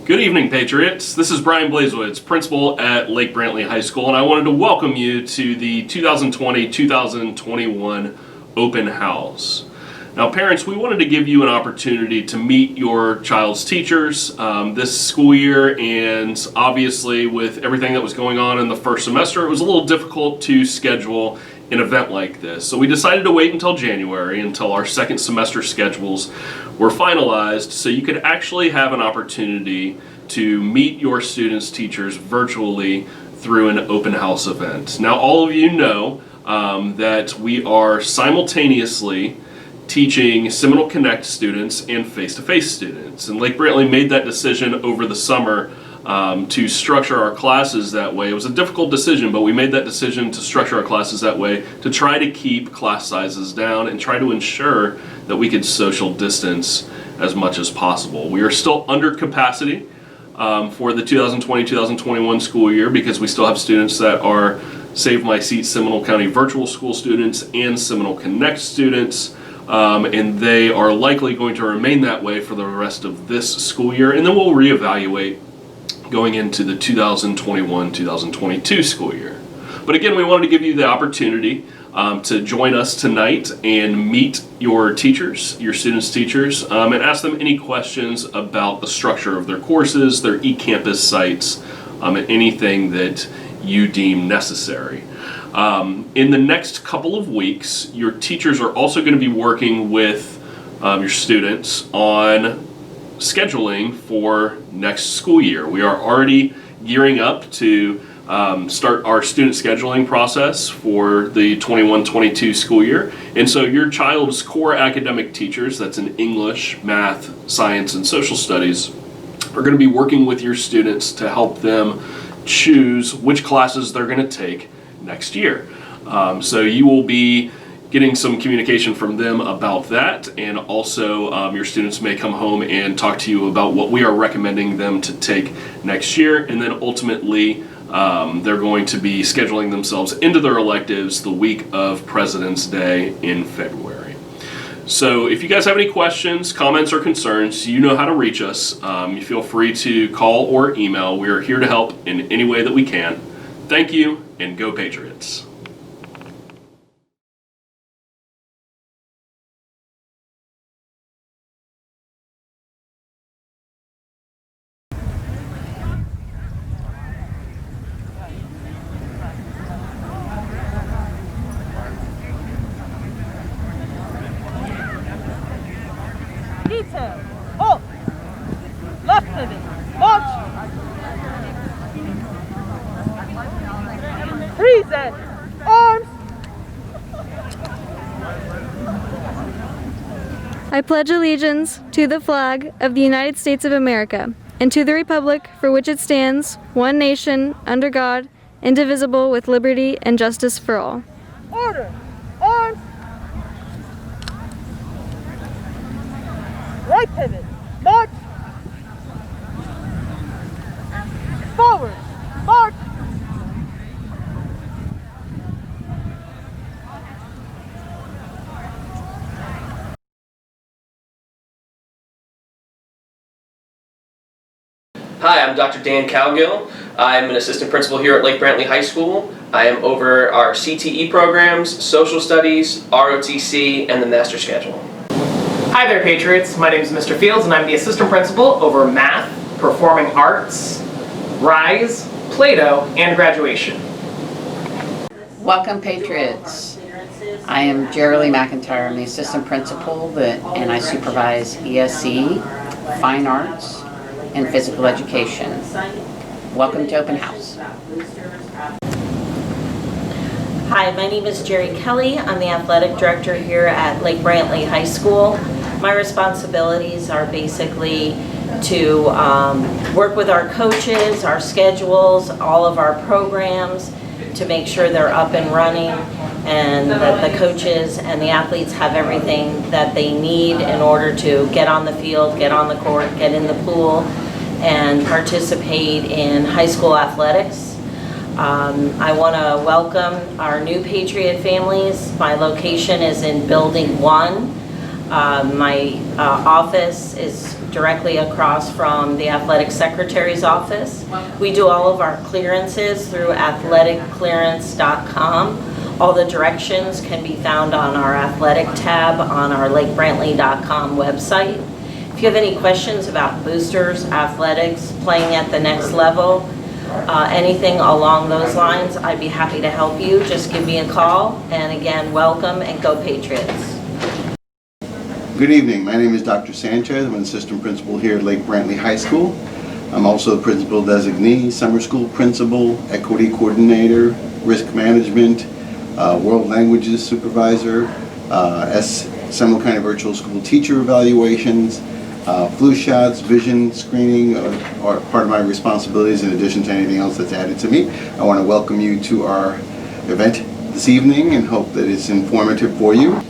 Good evening, Patriots. This is Brian Blazewitz, principal at Lake Brantley High School, and I wanted to welcome you to the 2020-2021 Open House. Now, parents, we wanted to give you an opportunity to meet your child's teachers this school year, and obviously with everything that was going on in the first semester, it was a little difficult to schedule an event like this. So we decided to wait until January, until our second semester schedules were finalized, so you could actually have an opportunity to meet your students' teachers virtually through an open house event. Now, all of you know that we are simultaneously teaching Seminole Connect students and face-to-face students. And Lake Brantley made that decision over the summer to structure our classes that way. It was a difficult decision, but we made that decision to structure our classes that way to try to keep class sizes down and try to ensure that we could social distance as much as possible. We are still under capacity for the 2020-2021 school year because we still have students that are Save My Seat Seminole County virtual school students and Seminole Connect students. And they are likely going to remain that way for the rest of this school year, and then we'll reevaluate going into the 2021-2022 school year. But again, we wanted to give you the opportunity to join us tonight and meet your teachers, your students' teachers, and ask them any questions about the structure of their courses, their eCampus sites, and anything that you deem necessary. In the next couple of weeks, your teachers are also going to be working with your students on scheduling for next school year. We are already gearing up to start our student scheduling process for the 21-22 school year. And so your child's core academic teachers, that's in English, math, science, and social studies, are going to be working with your students to help them choose which classes they're going to take next year. So you will be getting some communication from them about that, and also your students may come home and talk to you about what we are recommending them to take next year, and then ultimately they're going to be scheduling themselves into their electives the week of President's Day in February. So if you guys have any questions, comments, or concerns, you know how to reach us. You feel free to call or email. We are here to help in any way that we can. Thank you, and go Patriots. Detail, halt, left pivot, march, present, arms. I pledge allegiance to the flag of the United States of America and to the republic for which it stands, one nation, under God, indivisible, with liberty and justice for all. Order, arms. Right pivot, march, forward, march. Hi, I'm Dr. Dan Cowgill. I'm an assistant principal here at Lake Brantley High School. I am over our CTE programs, social studies, ROTC, and the master schedule. Hi there, Patriots. My name is Mr. Fields, and I'm the assistant principal over math, performing arts, RISE, Play-Doh, and graduation. Welcome, Patriots. I am Jerry McIntyre. I'm the assistant principal and I supervise ESE, fine arts, and physical education. Welcome to Open House. Hi, my name is Jerry Kelly. I'm the athletic director here at Lake Brantley High School. My responsibilities are basically to work with our coaches, our schedules, all of our programs to make sure they're up and running and that the coaches and the athletes have everything that they need in order to get on the field, get on the court, get in the pool, and participate in high school athletics. I want to welcome our new Patriot families. My location is in Building 1. My office is directly across from the athletic secretary's office. We do all of our clearances through athleticclearance.com. All the directions can be found on our athletic tab on our lakebrantley.com website. If you have any questions about boosters, athletics, playing at the next level, anything along those lines, I'd be happy to help you. Just give me a call. And again, welcome and go Patriots. Good evening. My name is Dr. Sanchez. I'm an assistant principal here at Lake Brantley High School. I'm also a principal designee, summer school principal, equity coordinator, risk management, world languages supervisor, Seminole County virtual school teacher evaluations, flu shots, vision screening are part of my responsibilities in addition to anything else that's added to me. I want to welcome you to our event this evening and hope that it's informative for you.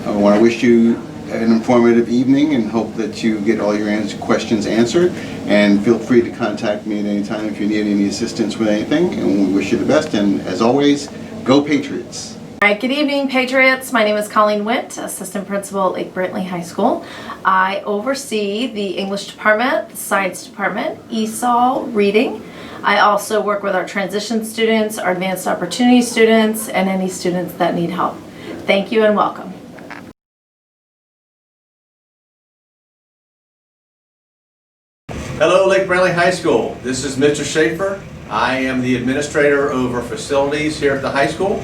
I want to wish you an informative evening and hope that you get all your questions answered, and feel free to contact me at any time if you need any assistance with anything, and we wish you the best, and as always, go Patriots! All right, good evening, Patriots. My name is Colleen Witt, Assistant Principal at Lake Brantley High School. I oversee the English Department, the Science Department, ESOL, Reading. I also work with our transition students, our advanced opportunity students, and any students that need help. Thank you and welcome. Hello, Lake Brantley High School. This is Mr. Schaefer. I am the administrator over facilities here at the high school.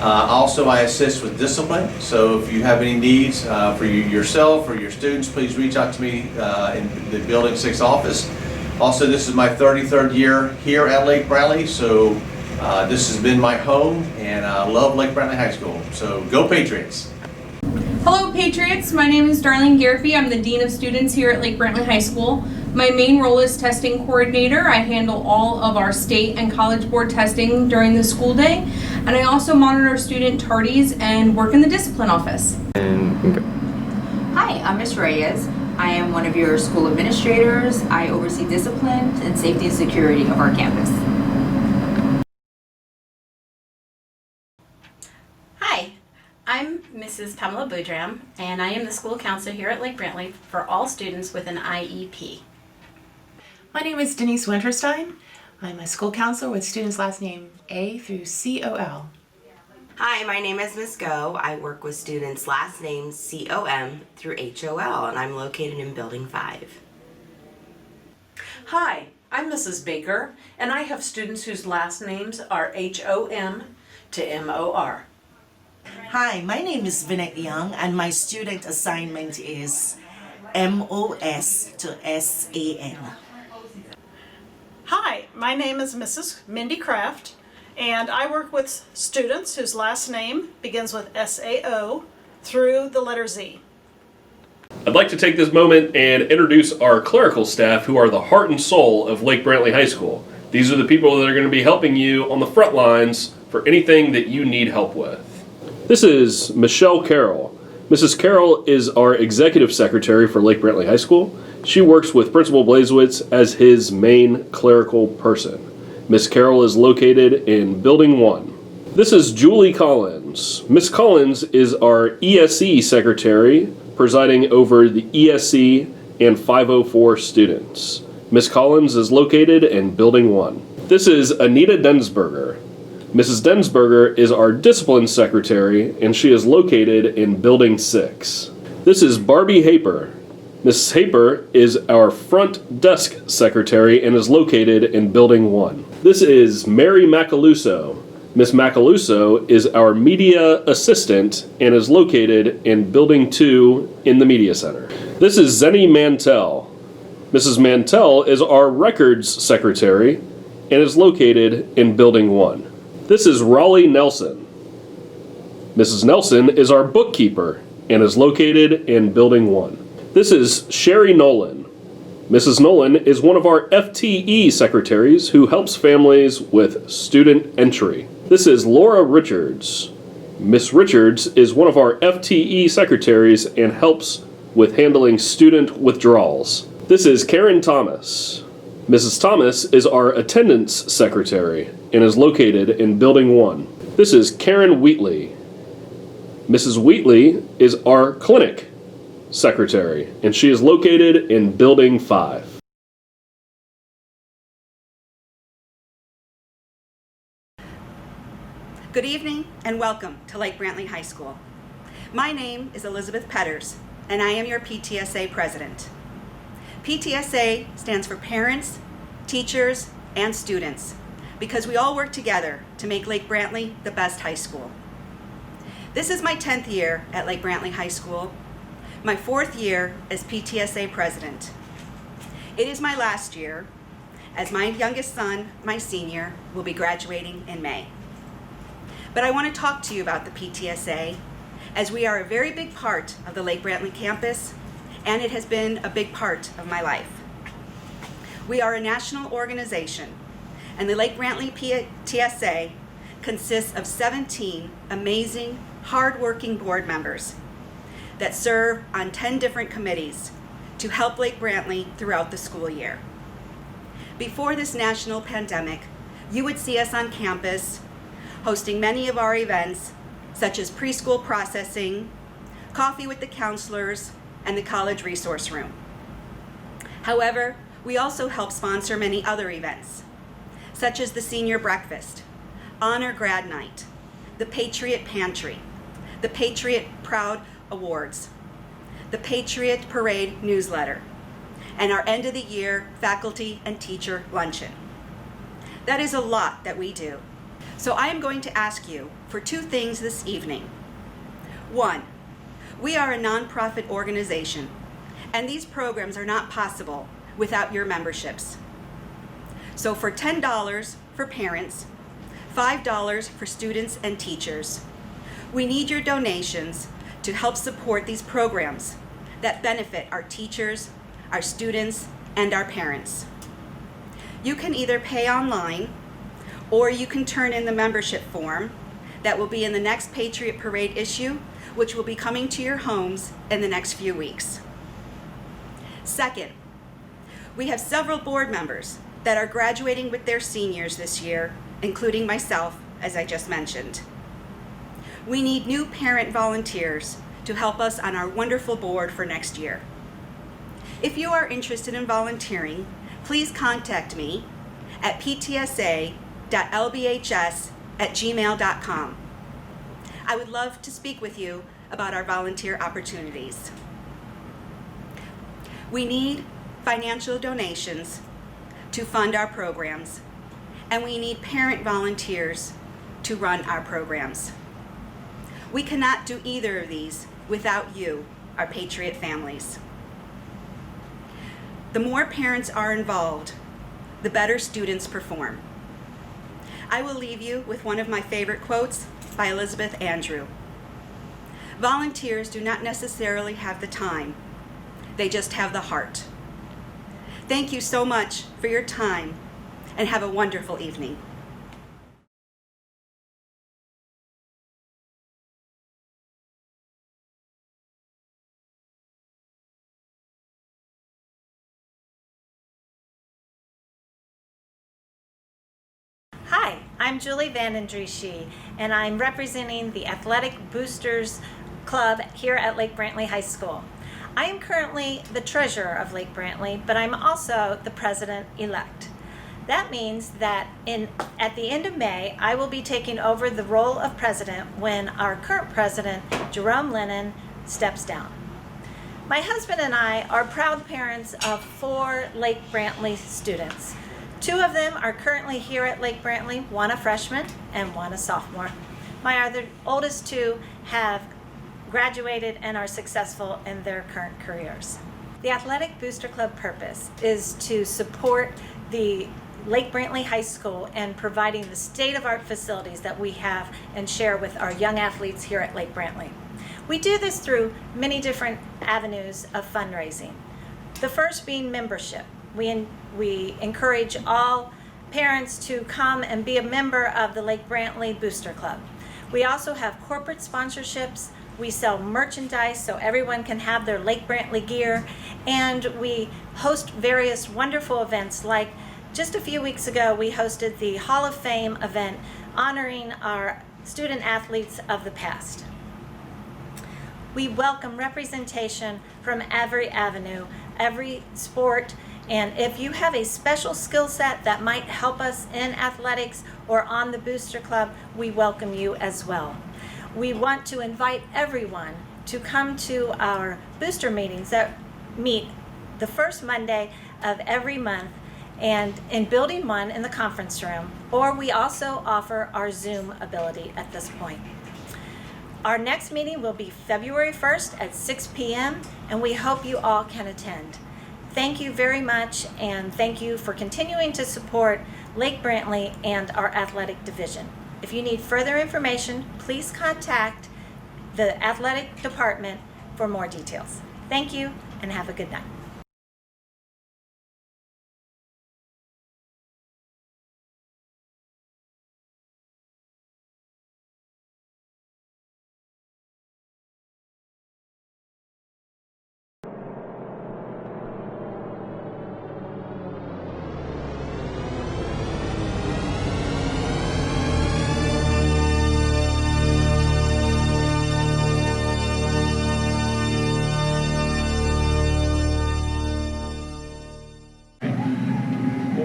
Also, I assist with discipline, so if you have any needs for yourself or your students, please reach out to me in the Building 6 office. Also, this is my 33rd year here at Lake Brantley, so this has been my home, and I love Lake Brantley High School, so go Patriots! Hello Patriots, my name is Darlene Garify. I'm the Dean of Students here at Lake Brantley High School. My main role is testing coordinator. I handle all of our state and college board testing during the school day, and I also monitor student tardies and work in the discipline office. Hi, I'm Ms. Reyes. I am one of your school administrators. I oversee discipline and safety and security of our campus. Hi, I'm Mrs. Pamela Boudram, and I am the school counselor here at Lake Brantley for all students with an IEP. My name is Denise Winterstein. I'm a school counselor with students' last name A through COL. Hi, my name is Ms. Go. I work with students' last names COM through HOL, and I'm located in Building 5. Hi, I'm Mrs. Baker, and I have students whose last names are HOM to MOR. Hi, my name is Vinette Young, and my student assignment is MOS to SAN. Hi, my name is Mrs. Mindy Kraft, and I work with students whose last name begins with SAO through the letter Z. I'd like to take this moment and introduce our clerical staff, who are the heart and soul of Lake Brantley High School. These are the people that are going to be helping you on the front lines for anything that you need help with. This is Michelle Carroll. Mrs. Carroll is our executive secretary for Lake Brantley High School. She works with Principal Blazewicz as his main clerical person. Miss Carroll is located in Building 1. This is Julie Collins. Miss Collins is our ESE secretary, presiding over the ESE and 504 students. Miss Collins is located in Building 1. This is Anita Densberger. Mrs. Densberger is our discipline secretary, and she is located in Building 6. This is Barbie Haper. Mrs. Haper is our front desk secretary and is located in Building 1. This is Mary Macaluso. Miss Macaluso is our media assistant and is located in Building 2 in the Media Center. This is Zenny Mantell. Mrs. Mantell is our records secretary and is located in Building 1. This is Raleigh Nelson. Mrs. Nelson is our bookkeeper and is located in Building 1. This is Sherry Nolan. Mrs. Nolan is one of our FTE secretaries who helps families with student entry. This is Laura Richards. Miss Richards is one of our FTE secretaries and helps with handling student withdrawals. This is Karen Thomas. Mrs. Thomas is our attendance secretary and is located in Building 1. This is Karen Wheatley. Mrs. Wheatley is our clinic secretary, and she is located in Building 5. Good evening and welcome to Lake Brantley High School. My name is Elizabeth Petters, and I am your PTSA president. PTSA stands for Parents, Teachers, and Students, because we all work together to make Lake Brantley the best high school. This is my 10th year at Lake Brantley High School, my 4th year as PTSA president. It is my last year, as my youngest son, my senior, will be graduating in May. But I want to talk to you about the PTSA, as we are a very big part of the Lake Brantley campus, and it has been a big part of my life. We are a national organization, and the Lake Brantley PTSA consists of 17 amazing, hard-working board members that serve on 10 different committees to help Lake Brantley throughout the school year. Before this national pandemic, you would see us on campus hosting many of our events, such as preschool processing, coffee with the counselors, and the college resource room. However, we also help sponsor many other events, such as the senior breakfast, honor grad night, the Patriot Pantry, the Patriot Proud Awards, the Patriot Parade newsletter, and our end of the year faculty and teacher luncheon. That is a lot that we do. So I am going to ask you for 2 things this evening. 1, we are a nonprofit organization, and these programs are not possible without your memberships. So for $10 for parents, $5 for students and teachers, we need your donations to help support these programs that benefit our teachers, our students, and our parents. You can either pay online, or you can turn in the membership form that will be in the next Patriot Parade issue, which will be coming to your homes in the next few weeks. Second, we have several board members that are graduating with their seniors this year, including myself, as I just mentioned. We need new parent volunteers to help us on our wonderful board for next year. If you are interested in volunteering, please contact me at ptsa.lbhs@gmail.com. I would love to speak with you about our volunteer opportunities. We need financial donations to fund our programs, and we need parent volunteers to run our programs. We cannot do either of these without you, our Patriot families. The more parents are involved, the better students perform. I will leave you with one of my favorite quotes by Elizabeth Andrew. Volunteers do not necessarily have the time, they just have the heart. Thank you so much for your time, and have a wonderful evening. Hi, I'm Julie Vandendriessche, and I'm representing the Athletic Boosters Club here at Lake Brantley High School. I am currently the treasurer of Lake Brantley, but I'm also the president-elect. That means that at the end of May, I will be taking over the role of president when our current president, Jerome Lennon, steps down. My husband and I are proud parents of 4 Lake Brantley students. 2 of them are currently here at Lake Brantley, one a freshman and one a sophomore. My other oldest 2 have graduated and are successful in their current careers. The Athletic Booster Club purpose is to support the Lake Brantley High School and providing the state-of-the-art facilities that we have and share with our young athletes here at Lake Brantley. We do this through many different avenues of fundraising. The first being membership. We encourage all parents to come and be a member of the Lake Brantley Booster Club. We also have corporate sponsorships. We sell merchandise so everyone can have their Lake Brantley gear, and we host various wonderful events. Like just a few weeks ago, we hosted the Hall of Fame event honoring our student athletes of the past. We welcome representation from every avenue, every sport, and if you have a special skill set that might help us in athletics or on the Booster Club, we welcome you as well. We want to invite everyone to come to our booster meetings that meet the first Monday of every month and in Building 1 in the conference room, or we also offer our Zoom ability at this point. Our next meeting will be February 1st at 6 p.m. and we hope you all can attend. Thank you very much, and thank you for continuing to support Lake Brantley and our athletic division. If you need further information, please contact the athletic department for more details. Thank you and have a good night.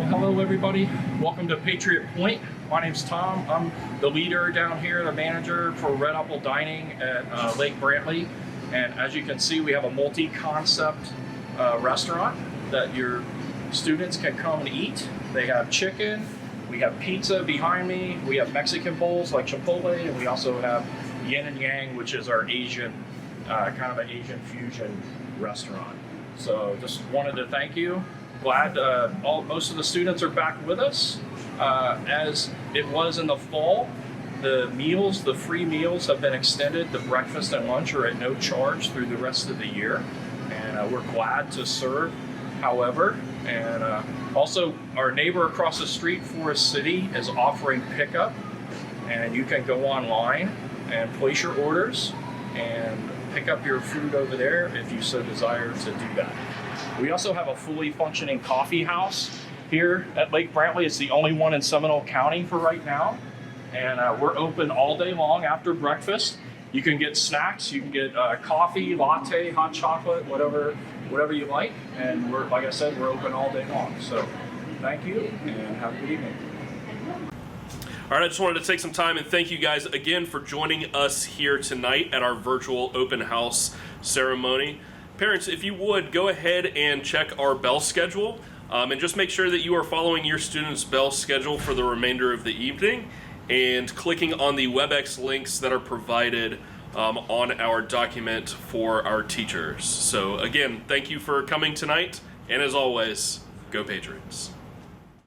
Hello everybody, welcome to Patriot Point. My name's Tom. I'm the leader down here, the manager for Red Apple Dining at Lake Brantley. And as you can see, we have a multi-concept restaurant that your students can come and eat. They have chicken, we have pizza behind me, we have Mexican bowls like Chipotle, and we also have Yin and Yang, which is our Asian, kind of an Asian fusion restaurant. So just wanted to thank you. Glad most of the students are back with us. As it was in the fall, the free meals have been extended. The breakfast and lunch are at no charge through the rest of the year. And we're glad to serve, however. And also our neighbor across the street, Forest City, is offering pickup. And you can go online and place your orders and pick up your food over there if you so desire to do that. We also have a fully functioning coffee house here at Lake Brantley. It's the only one in Seminole County for right now. And we're open all day long after breakfast. You can get snacks, you can get coffee, latte, hot chocolate, whatever you like. And like I said, we're open all day long. So thank you and have a good evening. All right, I just wanted to take some time and thank you guys again for joining us here tonight at our virtual open house ceremony. Parents, if you would, go ahead and check our bell schedule and just make sure that you are following your student's bell schedule for the remainder of the evening and clicking on the WebEx links that are provided on our document for our teachers. So again, thank you for coming tonight, and as always, go Patriots.